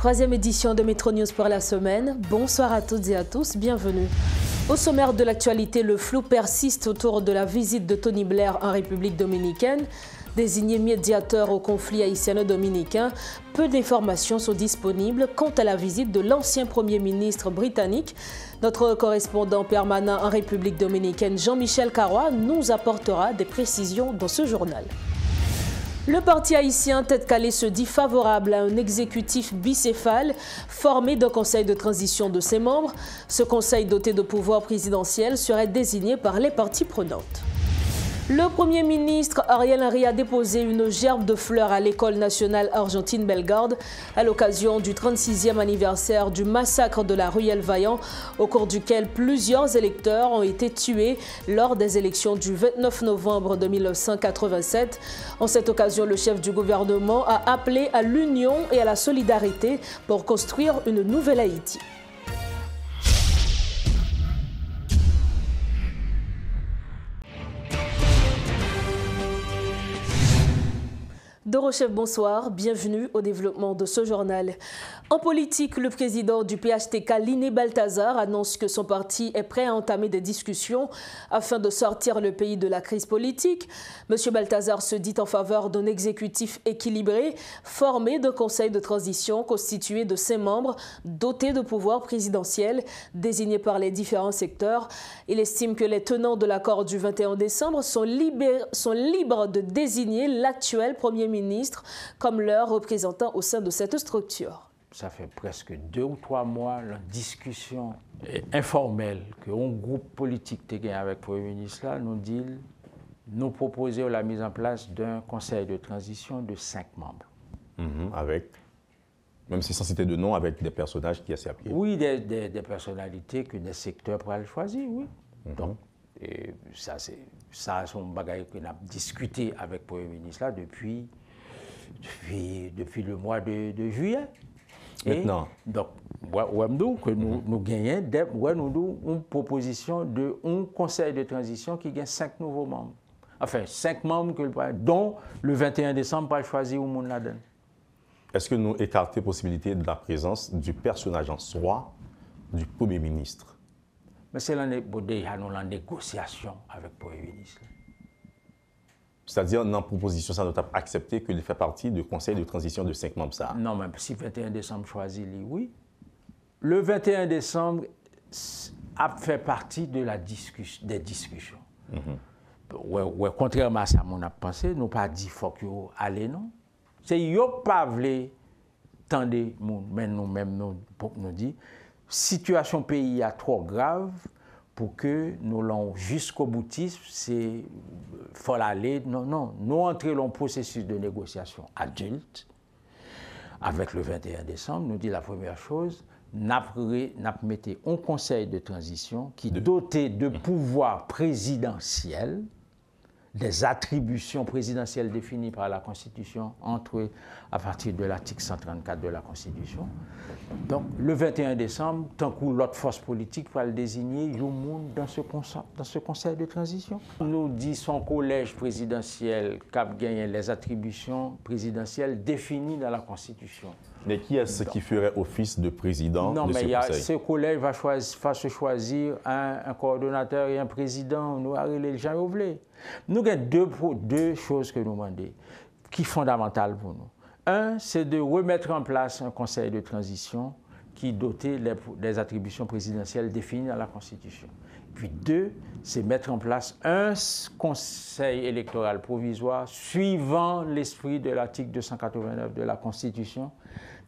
Troisième édition de Métro News pour la semaine. Bonsoir à toutes et à tous, bienvenue. Au sommaire de l'actualité, le flou persiste autour de la visite de Tony Blair en République dominicaine. Désigné médiateur au conflit haïtiano-dominicain, peu d'informations sont disponibles quant à la visite de l'ancien Premier ministre britannique. Notre correspondant permanent en République dominicaine, Jean-Michel Carrois, nous apportera des précisions dans ce journal. Le parti haïtien Tête Calée se dit favorable à un exécutif bicéphale formé d'un conseil de transition de ses membres. Ce conseil doté de pouvoir présidentiel serait désigné par les parties prenantes. Le Premier ministre Ariel Henry a déposé une gerbe de fleurs à l'École nationale argentine Bellegarde à l'occasion du 36e anniversaire du massacre de la Ruelle Vaillant, au cours duquel plusieurs électeurs ont été tués lors des élections du 29 novembre de 1987. En cette occasion, le chef du gouvernement a appelé à l'union et à la solidarité pour construire une nouvelle Haïti. Dorochef, bonsoir. Bienvenue au développement de ce journal. En politique, le président du PHTK, Liné Balthazar, annonce que son parti est prêt à entamer des discussions afin de sortir le pays de la crise politique. Monsieur Balthazar se dit en faveur d'un exécutif équilibré, formé d'un conseil de transition constitué de 5 membres, doté de pouvoirs présidentiels, désignés par les différents secteurs. Il estime que les tenants de l'accord du 21 décembre sont libres de désigner l'actuel Premier ministre comme leur représentant au sein de cette structure. Ça fait presque 2 ou 3 mois, la discussion informelle que un groupe politique a gagné avec le Premier ministre là, nous dit, nous proposer la mise en place d'un conseil de transition de 5 membres. Avec, même si sans citer de nom, avec des personnages qui sont à pied. Oui, des personnalités que des secteurs pourraient choisir, oui. Donc, et ça, c'est un bagage qu'on a discuté avec le Premier ministre là depuis le mois de juillet. Maintenant. Donc, nous gagnons une proposition d'un conseil de transition qui gagne 5 nouveaux membres. Enfin, 5 membres dont le 21 décembre pas choisir où monde la donne. Est-ce que nous écartons la possibilité de la présence du personnage en soi du Premier ministre? Mais c'est déjà nous en négociation avec le Premier ministre. C'est-à-dire, dans la proposition, ça nous a accepté qu'il fait partie du conseil de transition de 5 membres. Ça. Non, mais si le 21 décembre choisit, oui. Le 21 décembre a fait partie de des discussions. Contrairement à ça, on a pensé, nous pas dit qu'il faut qu'il aille, non. C'est yo pas voulu tendre, mais nous-mêmes, nous dit, situation pays est trop grave. Pour que nous l'ayons jusqu'au boutisme, c'est faut aller. Non, nous entrons dans le processus de négociation adulte. Avec le 21 décembre, nous dit la première chose, nous mettons un conseil de transition qui est doté de pouvoirs présidentiels, des attributions présidentielles définies par la Constitution à partir de l'article 134 de la Constitution. Donc, le 21 décembre, tant que l'autre force politique va le désigner, il y a un monde dans ce conseil de transition. Nous dit son collège présidentiel qui a gagné les attributions présidentielles définies dans la Constitution. Mais qui est-ce qui ferait office de président de ce conseil? Non, mais ce collège va se choisir un coordonnateur et un président. Nous avons les gens oubliés. Nous avons deux choses que nous demandons qui sont fondamentales pour nous. Un, c'est de remettre en place un conseil de transition qui est doté des attributions présidentielles définies dans la Constitution. Puis deux, c'est mettre en place un conseil électoral provisoire suivant l'esprit de l'article 289 de la Constitution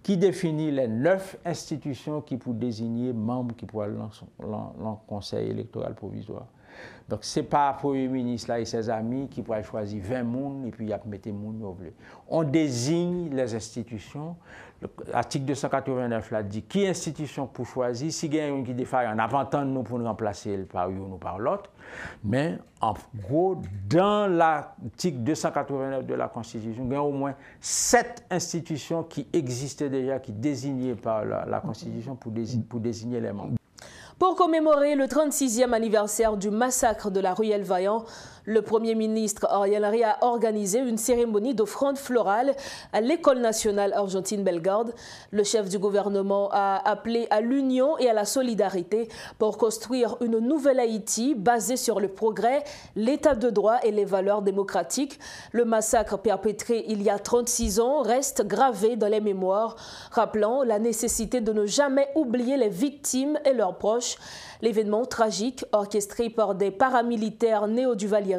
qui définit les 9 institutions qui pourraient désigner membres qui pourraient le conseil électoral provisoire. Donc, ce n'est pas le Premier ministre là, et ses amis qui pourraient choisir 20 personnes et puis mettre les gens. On désigne les institutions. L'article 289 là dit qui institution pour choisir. Si il y a une qui défaille, on avant nous pour nous remplacer par une ou par l'autre. Mais en gros, dans l'article 289 de la Constitution, il y a au moins 7 institutions qui existaient déjà, qui désignaient par la Constitution pour désigner les membres. Pour commémorer le 36e anniversaire du massacre de la Ruelle Vaillant, Le Premier ministre Ariel Henry a organisé une cérémonie d'offrande florale à l'École nationale argentine Bellegarde. Le chef du gouvernement a appelé à l'union et à la solidarité pour construire une nouvelle Haïti basée sur le progrès, l'état de droit et les valeurs démocratiques. Le massacre perpétré il y a 36 ans reste gravé dans les mémoires, rappelant la nécessité de ne jamais oublier les victimes et leurs proches. L'événement tragique, orchestré par des paramilitaires néo-duvalieristes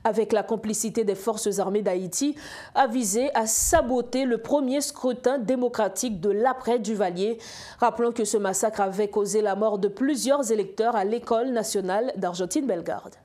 avec la complicité des forces armées d'Haïti, a visé à saboter le premier scrutin démocratique de l'après-Duvalier. Rappelons que ce massacre avait causé la mort de plusieurs électeurs à l'École nationale d'Argentine Bellegarde.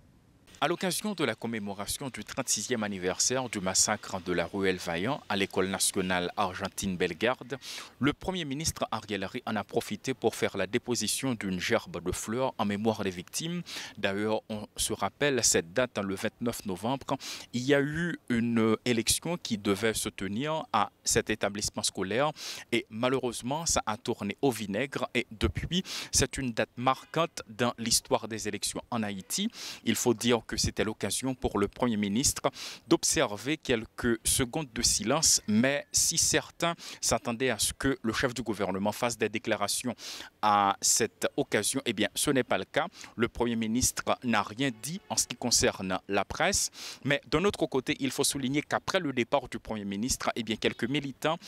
À l'occasion de la commémoration du 36e anniversaire du massacre de la ruelle Vaillant à l'École nationale argentine Bellegarde, le Premier ministre Ariel Henry en a profité pour faire la déposition d'une gerbe de fleurs en mémoire des victimes. D'ailleurs, on se rappelle cette date, le 29 novembre, il y a eu une élection qui devait se tenir à cet établissement scolaire et malheureusement, ça a tourné au vinaigre et depuis, c'est une date marquante dans l'histoire des élections en Haïti. Il faut dire que c'était l'occasion pour le Premier ministre d'observer quelques secondes de silence, mais si certains s'attendaient à ce que le chef du gouvernement fasse des déclarations à cette occasion, eh bien ce n'est pas le cas. Le Premier ministre n'a rien dit en ce qui concerne la presse, mais d'un autre côté, il faut souligner qu'après le départ du Premier ministre, eh bien quelques militants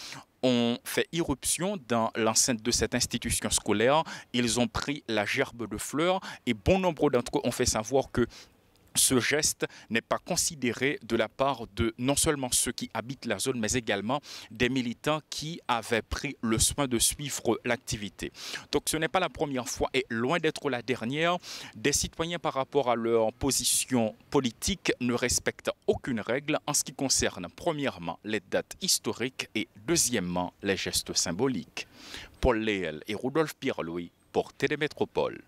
ont fait irruption dans l'enceinte de cette institution scolaire. Ils ont pris la gerbe de fleurs et bon nombre d'entre eux ont fait savoir que ce geste n'est pas considéré de la part de non seulement ceux qui habitent la zone, mais également des militants qui avaient pris le soin de suivre l'activité. Donc ce n'est pas la première fois et loin d'être la dernière. Des citoyens par rapport à leur position politique ne respectent aucune règle en ce qui concerne premièrement les dates historiques et deuxièmement les gestes symboliques. Paul Léel et Rudolph Pierre-Louis pour Télémétropole.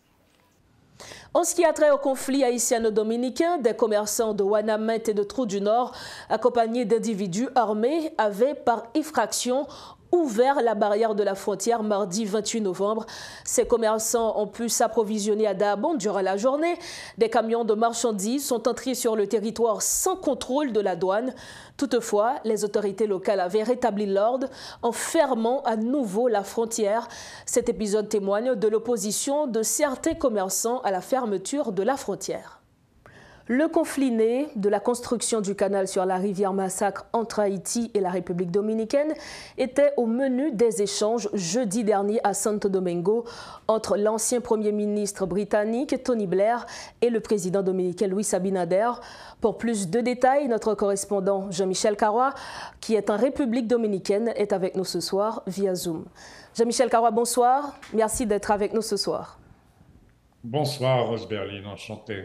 En ce qui a trait au conflit haïtiano-dominicain, des commerçants de Ouanamet et de Trou-du-Nord, accompagnés d'individus armés, avaient par effraction ouvert la barrière de la frontière mardi 28 novembre. Ces commerçants ont pu s'approvisionner à Dahbon durant la journée. Des camions de marchandises sont entrés sur le territoire sans contrôle de la douane. Toutefois, les autorités locales avaient rétabli l'ordre en fermant à nouveau la frontière. Cet épisode témoigne de l'opposition de certains commerçants à la fermeture de la frontière. Le conflit né de la construction du canal sur la rivière Massacre entre Haïti et la République dominicaine était au menu des échanges jeudi dernier à Santo Domingo entre l'ancien Premier ministre britannique Tony Blair et le président dominicain Luis Abinader. Pour plus de détails, notre correspondant Jean-Michel Carrois, qui est en République dominicaine, est avec nous ce soir via Zoom. Jean-Michel Carrois, bonsoir. Merci d'être avec nous ce soir. Bonsoir, Rose Berlin, enchanté.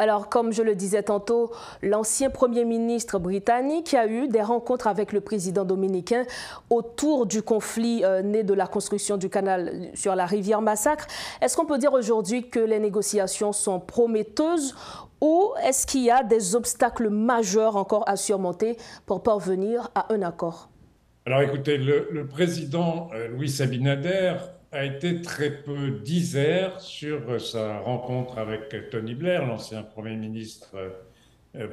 Alors, comme je le disais tantôt, l'ancien Premier ministre britannique a eu des rencontres avec le président dominicain autour du conflit né de la construction du canal sur la rivière Massacre. Est-ce qu'on peut dire aujourd'hui que les négociations sont prometteuses ou est-ce qu'il y a des obstacles majeurs encore à surmonter pour parvenir à un accord? Alors écoutez, le président Luis Abinader a été très peu disert sur sa rencontre avec Tony Blair, l'ancien Premier ministre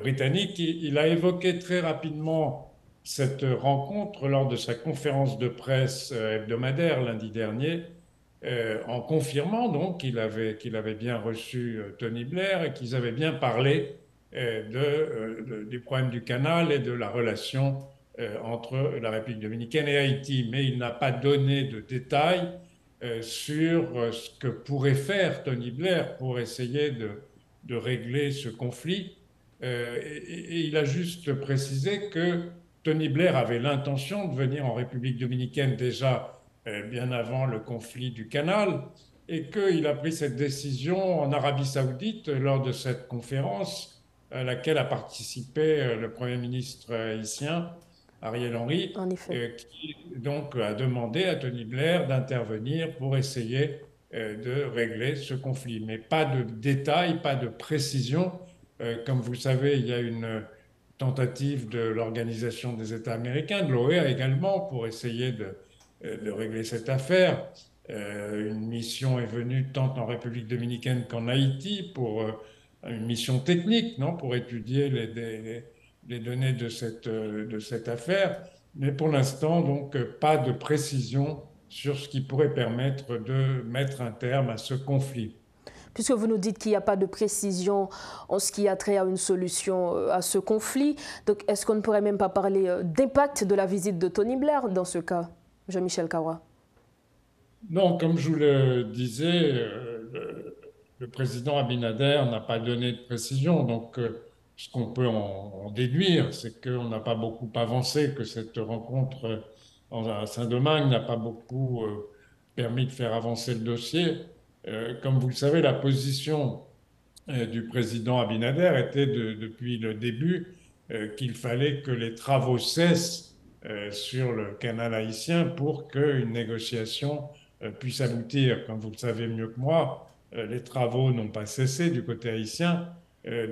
britannique. Il a évoqué très rapidement cette rencontre lors de sa conférence de presse hebdomadaire lundi dernier, en confirmant donc qu'il avait bien reçu Tony Blair et qu'ils avaient bien parlé du problème du canal et de la relation entre la République dominicaine et Haïti. Mais il n'a pas donné de détails sur ce que pourrait faire Tony Blair pour essayer de régler ce conflit. Et il a juste précisé que Tony Blair avait l'intention de venir en République dominicaine déjà bien avant le conflit du canal et qu'il a pris cette décision en Arabie Saoudite lors de cette conférence à laquelle a participé le Premier ministre haïtien Ariel Henry, qui donc a demandé à Tony Blair d'intervenir pour essayer de régler ce conflit. Mais pas de détails, pas de précision. Comme vous savez, il y a une tentative de l'Organisation des États américains, de l'OEA également, pour essayer de régler cette affaire. Une mission est venue tant en République dominicaine qu'en Haïti pour une mission technique, non, pour étudier les données de cette affaire. Mais pour l'instant, donc, pas de précision sur ce qui pourrait permettre de mettre un terme à ce conflit. Puisque vous nous dites qu'il n'y a pas de précision en ce qui a trait à une solution à ce conflit, donc est-ce qu'on ne pourrait même pas parler d'impact de la visite de Tony Blair dans ce cas, Jean-Michel Kawwa? Non, comme je vous le disais, le président Abinader n'a pas donné de précision. Donc, ce qu'on peut en déduire, c'est qu'on n'a pas beaucoup avancé, que cette rencontre à Saint-Domingue n'a pas beaucoup permis de faire avancer le dossier. Comme vous le savez, la position du président Abinader était depuis le début qu'il fallait que les travaux cessent sur le canal haïtien pour qu'une négociation puisse aboutir. Comme vous le savez mieux que moi, les travaux n'ont pas cessé du côté haïtien,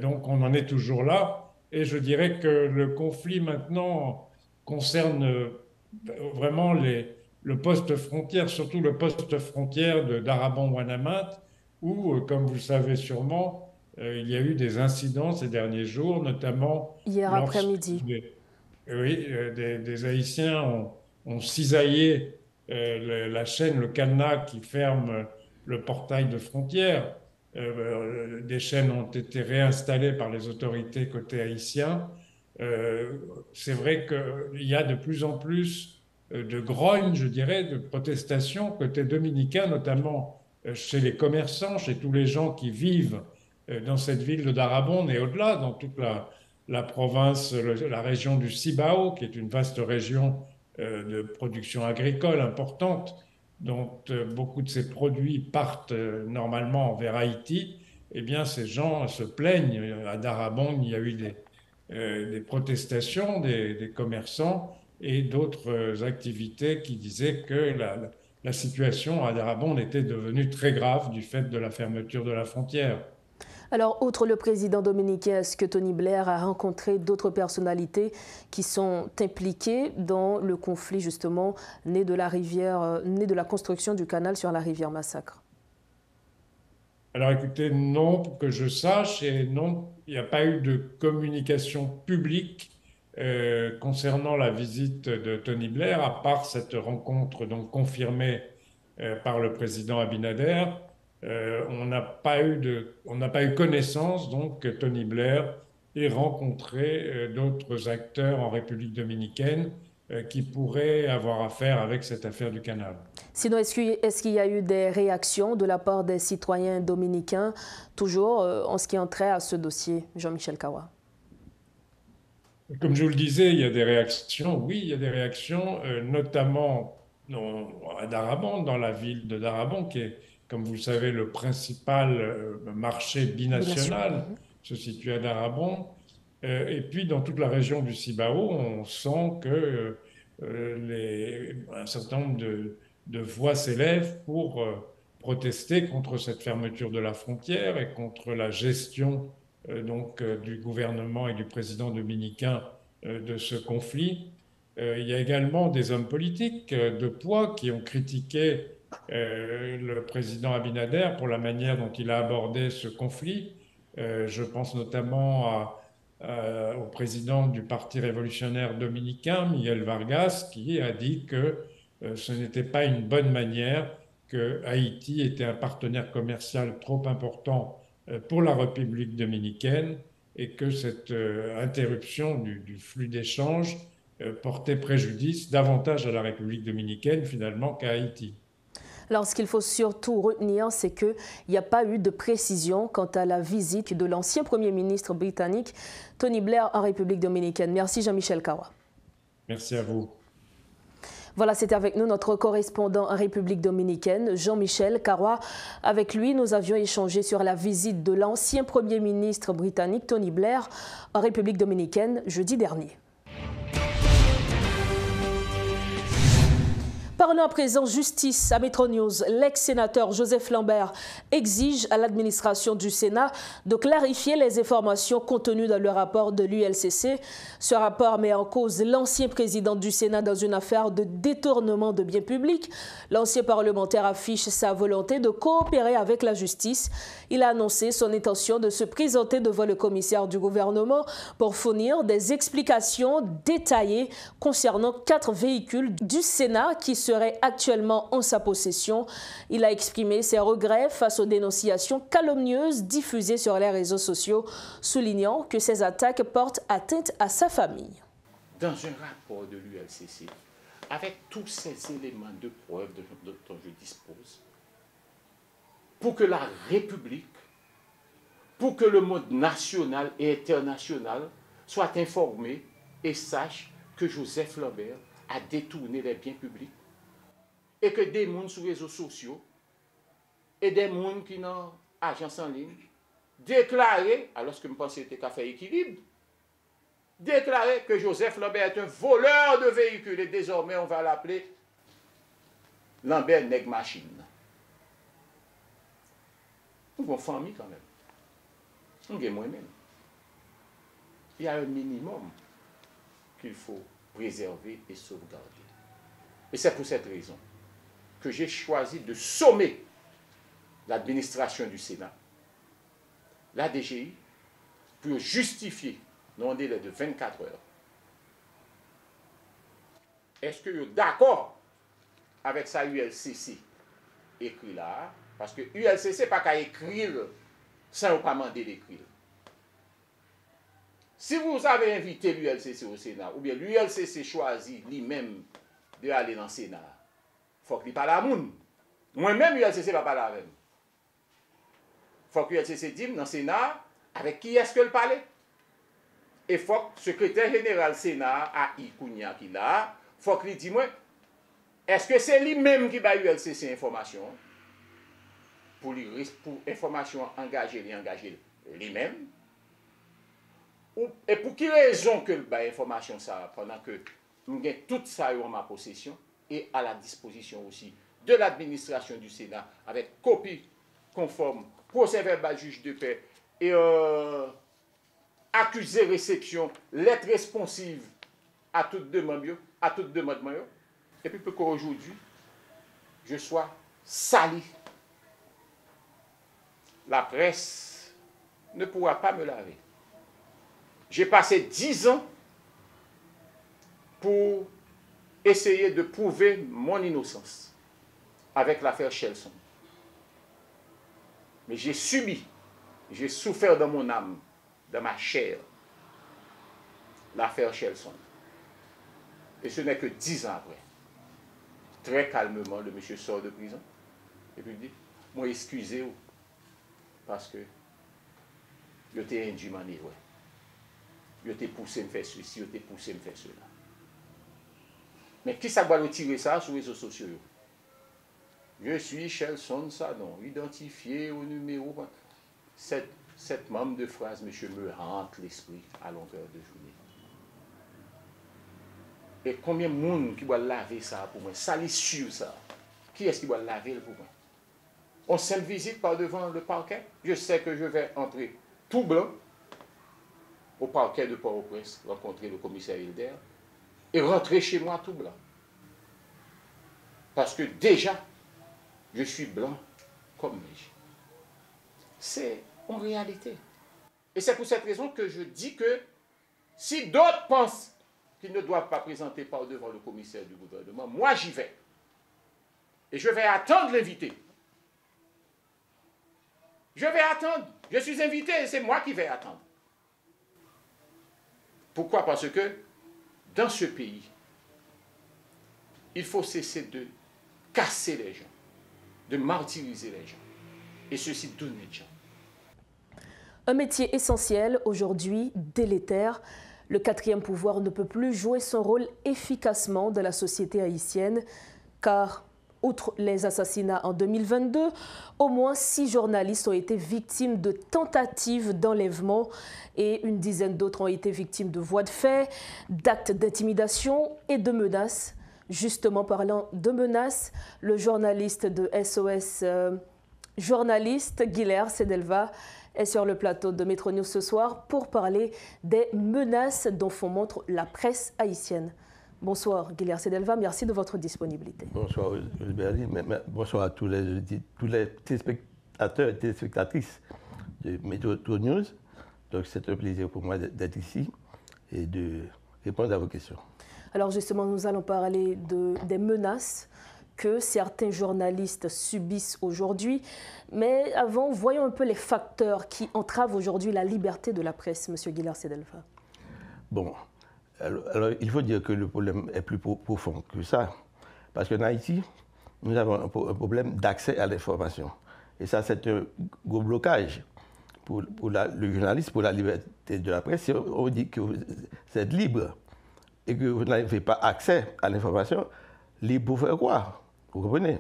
donc on en est toujours là. Et je dirais que le conflit maintenant concerne vraiment le poste frontière, surtout le poste frontière d'Arabon-Ouanaminthe, où, comme vous le savez sûrement, il y a eu des incidents ces derniers jours, notamment hier après-midi. Des Haïtiens ont cisaillé la chaîne, le cadenas qui ferme le portail de frontière. Des chaînes ont été réinstallées par les autorités côté haïtien. C'est vrai qu'il y a de plus en plus de grogne, je dirais, de protestations côté dominicain, notamment chez les commerçants, chez tous les gens qui vivent dans cette ville de Darabonde et au-delà, dans toute la province, la région du Cibao, qui est une vaste région de production agricole importante, dont beaucoup de ces produits partent normalement vers Haïti. Eh bien, ces gens se plaignent. À Darabonde, il y a eu des protestations des commerçants et d'autres activités qui disaient que la situation à Darabonde était devenue très grave du fait de la fermeture de la frontière. Alors, outre le président dominicain, est-ce que Tony Blair a rencontré d'autres personnalités qui sont impliquées dans le conflit, justement, né de la construction du canal sur la rivière Massacre? Alors, écoutez, non, que je sache, et non, il n'y a pas eu de communication publique concernant la visite de Tony Blair, à part cette rencontre donc confirmée par le président Abinader. On n'a pas eu connaissance donc que Tony Blair ait rencontré d'autres acteurs en République dominicaine qui pourraient avoir affaire avec cette affaire du canal. Sinon, est-ce qu'il y a eu des réactions de la part des citoyens dominicains, toujours en ce qui a trait à ce dossier, Jean-Michel Kawwa? Comme je vous le disais, il y a des réactions, oui, il y a des réactions, notamment à Darabonde, dans la ville de Darabonde, qui est, comme vous le savez, le principal marché binational se situe à Darabonde. Et puis, dans toute la région du Cibao, on sent que un certain nombre de voix s'élèvent pour protester contre cette fermeture de la frontière et contre la gestion du gouvernement et du président dominicain de ce conflit. Il y a également des hommes politiques de poids qui ont critiqué le président Abinader pour la manière dont il a abordé ce conflit. Je pense notamment au président du Parti révolutionnaire dominicain, Miguel Vargas, qui a dit que ce n'était pas une bonne manière, que Haïti était un partenaire commercial trop important pour la République dominicaine et que cette interruption du flux d'échanges portait préjudice davantage à la République dominicaine finalement qu'à Haïti. Alors, ce qu'il faut surtout retenir, c'est qu'il n'y a pas eu de précision quant à la visite de l'ancien Premier ministre britannique, Tony Blair, en République dominicaine. Merci Jean-Michel Kawwa. Merci à vous. Voilà, c'était avec nous notre correspondant en République dominicaine, Jean-Michel Kawwa. Avec lui, nous avions échangé sur la visite de l'ancien Premier ministre britannique, Tony Blair, en République dominicaine jeudi dernier. Parlons à présent justice. À Metro News, l'ex-sénateur Joseph Lambert exige à l'administration du Sénat de clarifier les informations contenues dans le rapport de l'ULCC. Ce rapport met en cause l'ancien président du Sénat dans une affaire de détournement de biens publics. L'ancien parlementaire affiche sa volonté de coopérer avec la justice. Il a annoncé son intention de se présenter devant le commissaire du gouvernement pour fournir des explications détaillées concernant 4 véhicules du Sénat qui seraient actuellement en sa possession. Il a exprimé ses regrets face aux dénonciations calomnieuses diffusées sur les réseaux sociaux, soulignant que ces attaques portent atteinte à sa famille. Dans un rapport de l'ULCC, avec tous ces éléments de preuve dont je dispose, pour que la République, pour que le monde national et international soit informé et sache que Joseph Lambert a détourné les biens publics et que des gens sur les réseaux sociaux et des gens qui n'ont agence en ligne déclaré, alors que je pensais que c'était fait équilibre, déclaré que Joseph Lambert est un voleur de véhicules et désormais on va l'appeler Lambert Nègre Machine. Nous avons une famille quand même. Nous avons moi-même. Il y a un minimum qu'il faut préserver et sauvegarder. Et c'est pour cette raison que j'ai choisi de sommer l'administration du Sénat, la DGI, pour justifier dans un délai de 24 heures. Est-ce que vous êtes d'accord avec ça ULCC écrit là? Parce que ULCC pas qu'à écrire sans pas demander d'écrire. Si vous avez invité l'ULCC au Sénat, ou bien l'ULCC choisit lui-même d'aller dans le Sénat, il faut qu'il parle à moun. Moi-même, l'ULCC va parler avec moi. Il faut que l'ULCC dise dans le Sénat avec qui est-ce qu'elle parle. Et il faut que le secrétaire général Sénat, à Ikounia qui là, il faut qu'il dise moi, est-ce que c'est lui-même qui va l'ULCC information pour information engagée lui-même? Et pour quelle raison que l'information ça pendant que nous avons tout ça en ma possession et à la disposition aussi de l'administration du Sénat avec copie conforme, procès-verbal juge de paix et accusé réception, lettre responsive à toute demande, et puis pour qu'aujourd'hui je sois sali. La presse ne pourra pas me laver. J'ai passé 10 ans pour essayer de prouver mon innocence avec l'affaire Chelson. Mais j'ai subi, j'ai souffert dans mon âme, dans ma chair, l'affaire Chelson. Et ce n'est que 10 ans après. Très calmement, le monsieur sort de prison. Et puis il dit, moi excusez-vous, parce que je t'ai indûment erreur. Je t'ai poussé à me faire ceci, je t'ai poussé à me faire cela. Mais qui ça va retirer ça sur les réseaux sociaux? Je suis Chelson Sadon, identifié au numéro. Cette membre de phrase, monsieur, me hante l'esprit à longueur de journée. Et combien de monde qui va laver ça pour moi? Ça est sûr, ça. Qui est-ce qui va laver pour moi? On simple visite par devant le parquet. Je sais que je vais entrer tout blanc au parquet de Port-au-Prince, rencontrer le commissaire Hilder, et rentrer chez moi tout blanc. Parce que déjà, je suis blanc comme neige. C'est en réalité. Et c'est pour cette raison que je dis que si d'autres pensent qu'ils ne doivent pas présenter par devant le commissaire du gouvernement, moi j'y vais. Et je vais attendre l'invité. Je vais attendre. Je suis invité et c'est moi qui vais attendre. Pourquoi? Parce que dans ce pays, il faut cesser de casser les gens, de martyriser les gens, et ceci d'honnêtes gens. Un métier essentiel, aujourd'hui délétère. Le quatrième pouvoir ne peut plus jouer son rôle efficacement dans la société haïtienne, car, outre les assassinats en 2022, au moins 6 journalistes ont été victimes de tentatives d'enlèvement et une dizaine d'autres ont été victimes de voies de fait, d'actes d'intimidation et de menaces. Justement, parlant de menaces, le journaliste de SOS Journaliste, Guilher Sedelva, est sur le plateau de Metro News ce soir pour parler des menaces dont font montre la presse haïtienne. Bonsoir Guilher Sedelva, merci de votre disponibilité. Bonsoir Berly, bonsoir à tous les téléspectateurs et téléspectatrices de Metro News. Donc c'est un plaisir pour moi d'être ici et de répondre à vos questions. Alors justement, nous allons parler des menaces que certains journalistes subissent aujourd'hui. Mais avant, voyons un peu les facteurs qui entravent aujourd'hui la liberté de la presse, M. Guilher Sedelva. Bon, alors il faut dire que le problème est plus profond que ça. Parce qu'en Haïti, nous avons un problème d'accès à l'information. Et ça, c'est un gros blocage pour le journaliste, pour la liberté de la presse. Si on dit que vous êtes libre et que vous n'avez pas accès à l'information, libre pour faire quoi? Vous comprenez?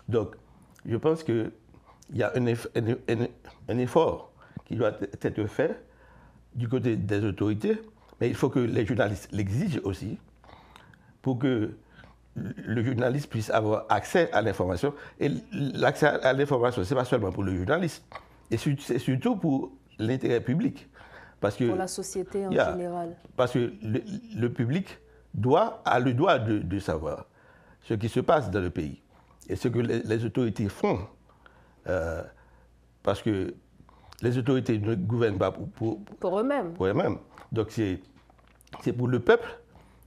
Donc, je pense qu'il y a un effort qui doit être fait du côté des autorités, mais il faut que les journalistes l'exigent aussi pour que le journaliste puisse avoir accès à l'information. Et l'accès à l'information, ce n'est pas seulement pour le journaliste, et c'est surtout pour l'intérêt public. Parce que, pour la société en général. Parce que le public a le droit de savoir ce qui se passe dans le pays et ce que les autorités font. Parce que les autorités ne gouvernent pas pour eux-mêmes. Pour eux-mêmes. Donc c'est pour le peuple.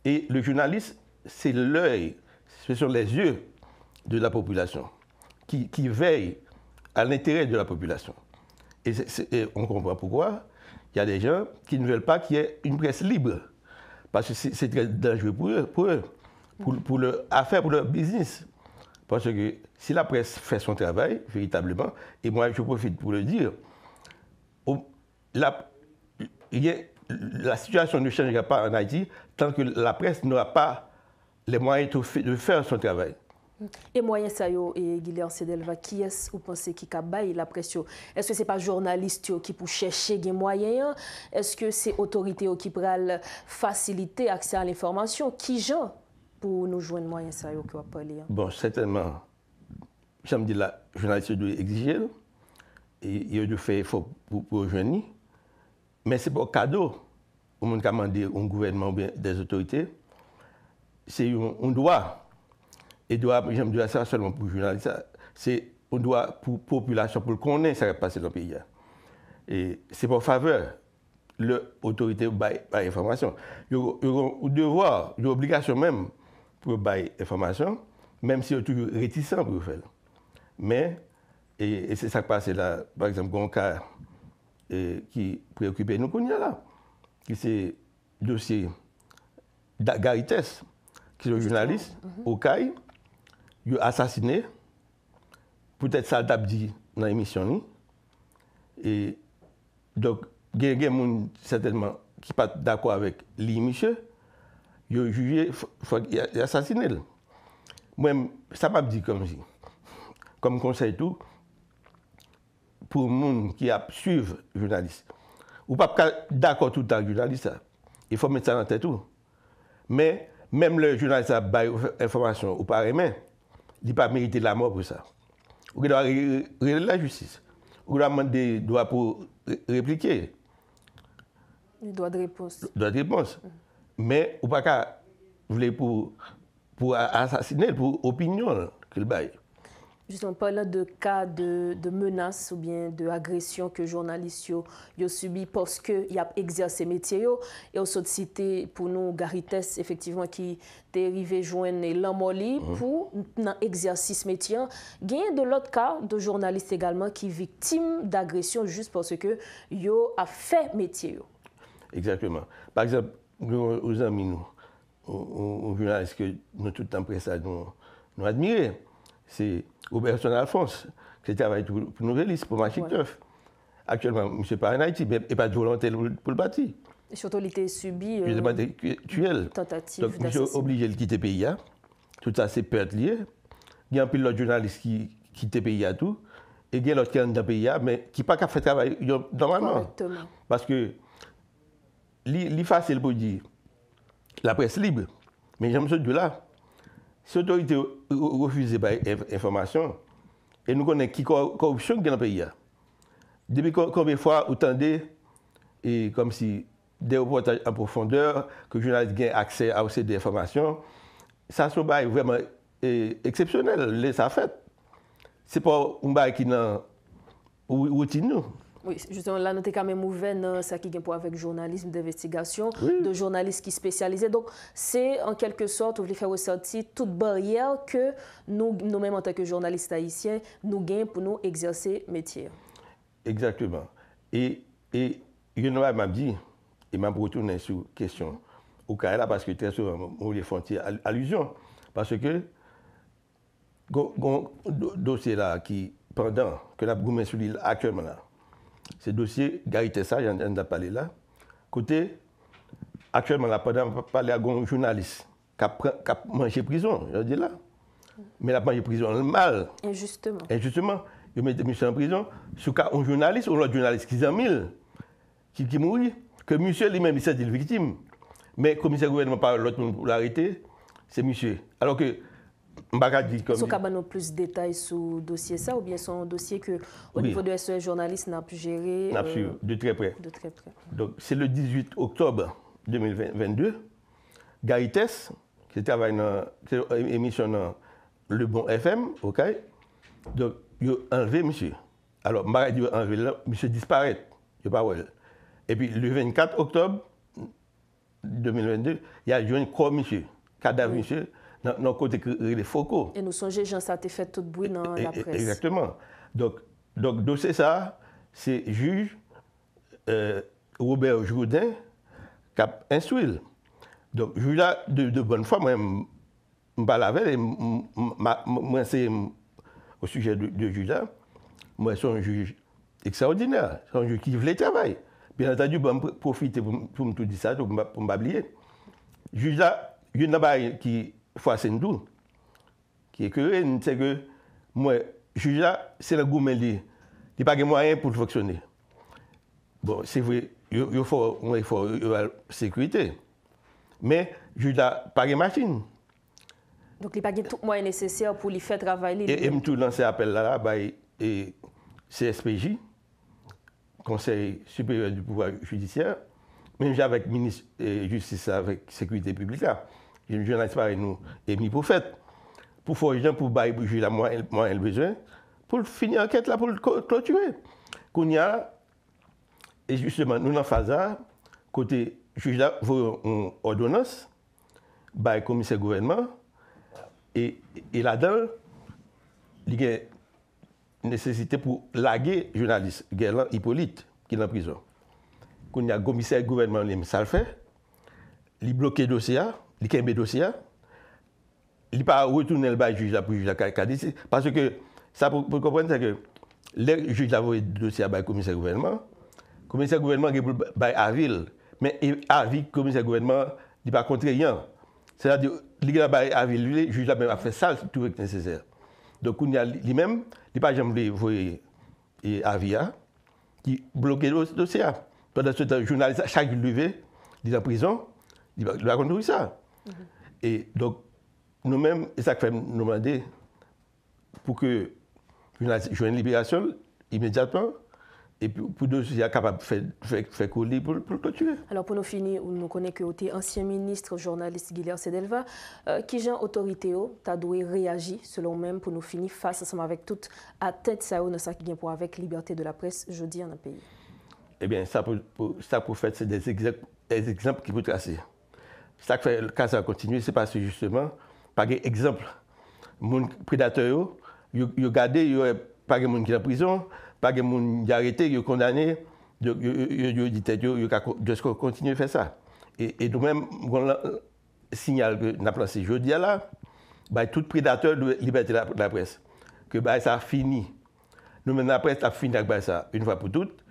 Et le journaliste, c'est l'œil, ce sont les yeux de la population qui veillent à l'intérêt de la population. Et on comprend pourquoi. Il y a des gens qui ne veulent pas qu'il y ait une presse libre. Parce que c'est très dangereux pour eux, pour leur affaire, pour leur business. Parce que si la presse fait son travail, véritablement, et moi je profite pour le dire, la situation ne changera pas en Haïti tant que la presse n'aura pas les moyens de faire son travail. Et moyen ça yo et Guilher Sedelva, qui est-ce vous pensez qui cabaye la pression? Est-ce que c'est pas journaliste qui pour chercher des moyens? Est-ce que c'est autorité qui pour faciliter l'accès à l'information? Qui gens pour nous joindre moyen ça yo qui va parler? Bon, certainement, j'aime dire la journaliste doit exiger et il doit faire effort pour joindre, mais c'est pas cadeau au monde qui a demandé au gouvernement ou bien des autorités, c'est un droit. Et j'aime dire ça seulement pour les journalistes, c'est un droit pour la population, pour le connaître ce qui passe dans le pays. Et c'est pour faveur l'autorité de l'information. Il y a un devoir, une obligation même pour l'information, même si on est toujours réticent pour le faire. Mais, et c'est ça qui passe là, par exemple, un cas qui préoccupe nous là, qui c'est le dossier d'Agarites, qui est un journaliste au CAI. Il a assassiné, peut-être ça l'a dit dans l'émission. Et donc, il y a des gens certainement qui ne sont pas d'accord avec lui, monsieur. Il a jugé, il a assassiné. Moi, ça m'a dit comme si, comme conseil tout, pour les gens qui suivent les journalistes. Ou pas d'accord tout le temps avec les journalistes, il faut mettre ça dans la tête tout. Mais même le journaliste a l'information ou pas aimé, il n'a pas mérité la mort pour ça. Ou il doit régler la justice. Ou il doit demander droit pour répliquer. Le droit de réponse. Le droit de réponse. Mais ou pas qu'à vouloir pour assassiner, pour opinion qu'il baille. Justement, parlant de cas de menaces ou bien d'agression que les journalistes ont subi parce qu'ils ont exercé métier. Et on s'est cité pour nous, Garites, effectivement, qui est arrivé joindre l'Amoli pour un exercice métier. Il y a de l'autre cas de journalistes également qui sont victimes d'agression juste parce que ont fait métier. Exactement. Par exemple, aux amis, nous, aux journalistes que nous, tout le temps presse nous admirons, c'est Robertson Alphonse, qui travaille pour Nouvelliste, pour Machine Turf. Actuellement, je ne suis pas en Haïti, mais il n'y a pas de volonté pour le bâtir. Et surtout, il était subi une tentative d'assassinat. Donc, je suis obligé de quitter le pays. Tout ça, c'est perte liée. Il y a un pilote journaliste qui quitte le pays à tout. Et il y a l'autre qui est dans le pays, mais qui n'a pas fait travail normalement. Correctement. Parce que, c'est facile pour dire la presse libre. Mais j'aime ce là. Si l'autorité refuse l'information, et nous connaissons qui corruption dans le pays. Depuis combien de fois vous tendez, et comme si des reportages en profondeur, que les journalistes aient accès à ces informations, ça c'est vraiment exceptionnel, ça fait. Ce n'est pas un bail qui est routine. Oui, justement, là, nous avons quand même ouvert ça qui est pour avec journalisme d'investigation, de journalistes qui spécialisés. Donc, c'est en quelque sorte, on veut faire ressortir toute barrière que nous-mêmes, en tant que journalistes haïtiens, nous gagnons pour nous exercer le métier. Exactement. Et il m'a dit, et m'a retourné sur la question au cas là, parce que très souvent, on les font allusion. Parce que, le dossier là, qui, pendant que la gouverne sur l'île actuellement là, ce dossier, Garité ça, j'en ai parlé là. Côté, actuellement, là, pendant parler à un journaliste qui a mangé prison, je dis là. Mais il a mangé prison mal. Injustement. Injustement. Il met monsieur en prison. Sur un journaliste ou l'autre journaliste qui s'en mille, qui mourit, que monsieur lui-même, il s'est dit victime. Mais le commissaire gouvernement parle l'autre pour l'arrêter, c'est monsieur. Alors que, est-ce qu'on a plus de détails sur le dossier ça, ou bien c'est un dossier que, au niveau de SOS Journaliste, n'a pu gérer de très près. De très près. Donc, c'est le 18 octobre 2022, Garites, qui travaille dans l'émission Le Bon FM, ok? Donc, il a enlevé monsieur. Alors, il a enlevé là, monsieur disparaît. Il pas ouais. Et puis, le 24 octobre 2022, il a joué un corps monsieur, cadavre monsieur, dans le côté des Foucault. Et nous songeons, Jean, ça a fait tout bruit dans la presse. Exactement. Donc dossier ça, c'est juge Robert Jourdain qui a instruit. Donc, juge là, de bonne foi, moi, je me parle avec, moi, c'est au sujet de juge là, moi, je suis un juge extraordinaire, je suis un juge qui veut le travail. Bien entendu, je vais profiter pour me tout dire ça, pour ne pas m'oublier. Juge là, il y a un qui Foissendou, qui est que c'est que moi, juge là, c'est le gouvernement, il n'y a pas de moyens pour fonctionner. Bon, c'est vrai, il faut la sécurité. Mais juge là, pas de machine. Donc, il n'y a pas de tout moyen nécessaire pour lui faire travailler. Et je me lancé appel là, et CSPJ, Conseil supérieur du pouvoir judiciaire, même avec le ministre de Justice, avec Sécurité publique là. Les journalistes pareil nous et mis pour fait pour faire gens pour bailler juger la moins besoin pour finir l'enquête là pour le clôturer. Qu'on y a et justement nous en phase là côté juge là une ordonnance bail commissaire gouvernement et là-dedans il y a nécessité pour laguer journaliste Guerlain Hippolyte qui est en prison. Qu'on y a commissaire gouvernement lui ça le fait il bloque le dossier il a un dossier, il n'a pas retourné le juge pour juger la CADIC. Parce que, ça pour comprendre, c'est que le juge a envoyé le dossier à commissaire gouvernement. Le commissaire gouvernement a à ville, mais à ville, le commissaire gouvernement n'est pas contraignant. C'est-à-dire, il a à ville, le juge a fait ça, tout est nécessaire. Donc, lui-même, il n'a pas jamais envoyé à ville, qui bloquait le dossier. Pendant ce temps, le journaliste, chaque levé, il est en prison, il va conduire ça. Et donc, nous-mêmes, c'est ça que nous demander pour que une libération immédiatement et pour nous soient capables de faire coller pour le tuer. Alors, pour nous finir, nous connaissons que vous ancien ministre, journaliste Guilherme Sedelva, qui j'ai autorité, tu doit réagir, selon même, pour nous finir face ensemble avec toute atteinte ça dans ça qui vient pour avec liberté de la presse jeudi dans le pays. Eh bien, ça pour faire, c'est des exemples qui peuvent tracer. Ça fait le cas ça continue, c'est parce que justement, par exemple, les prédateurs, ils ont gardé, il n'y a pas de gens qui sont en prison, pas de gens qui sont arrêtés, ils sont condamnés, ils ont dit qu'ils continuent à faire ça. Et nous-mêmes, on signale que nous avons lancé jeudi là, tout prédateur de liberté de la presse, que ça a fini. Nous-mêmes, la presse a fini avec ça une fois pour toutes.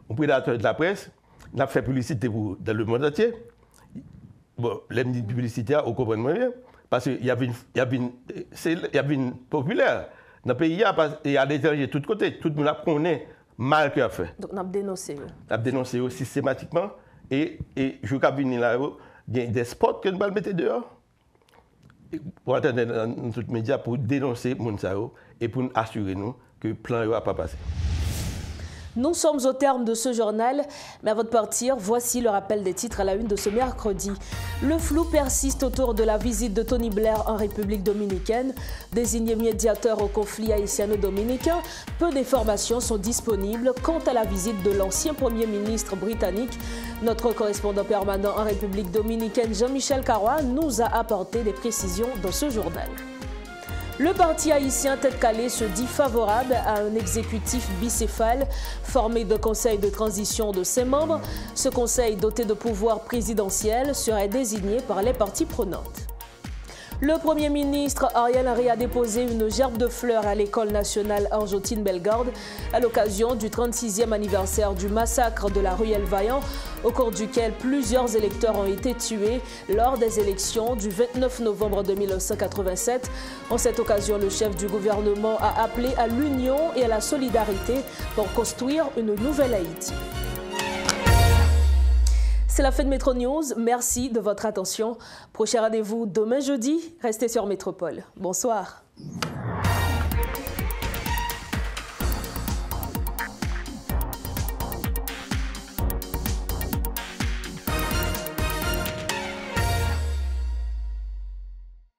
Un prédateur de la presse, nous avons fait publicité dans le monde entier. Bon, les publicités, on comprend bien, parce qu'il y avait une populaire. Dans le pays, il y a des étrangers de tous côtés. Tout le monde connaît mal qu'il a fait. Donc, on a dénoncé. On a dénoncé systématiquement. Et je suis venir là, il y a des spots que nous allons mettre dehors. pour attendre dans tous les médias pour dénoncer Mounsao et pour assurer nous que le plan ne va pas passer. Nous sommes au terme de ce journal, mais avant de partir, voici le rappel des titres à la une de ce mercredi. Le flou persiste autour de la visite de Tony Blair en République dominicaine. Désigné médiateur au conflit haïtiano-dominicain, peu d'informations sont disponibles quant à la visite de l'ancien Premier ministre britannique. Notre correspondant permanent en République dominicaine, Jean-Michel Carrois, nous a apporté des précisions dans ce journal. Le parti haïtien Tête Calée se dit favorable à un exécutif bicéphale formé de conseils de transition de ses membres. Ce conseil, doté de pouvoirs présidentiels, serait désigné par les parties prenantes. Le Premier ministre Ariel Henry a déposé une gerbe de fleurs à l'École nationale Argentine Bellegarde à l'occasion du 36e anniversaire du massacre de la ruelle Vaillant, au cours duquel plusieurs électeurs ont été tués lors des élections du 29 novembre 1987. En cette occasion, le chef du gouvernement a appelé à l'union et à la solidarité pour construire une nouvelle Haïti. C'est la fin de Métro News. Merci de votre attention. Prochain rendez-vous demain jeudi. Restez sur Métropole. Bonsoir.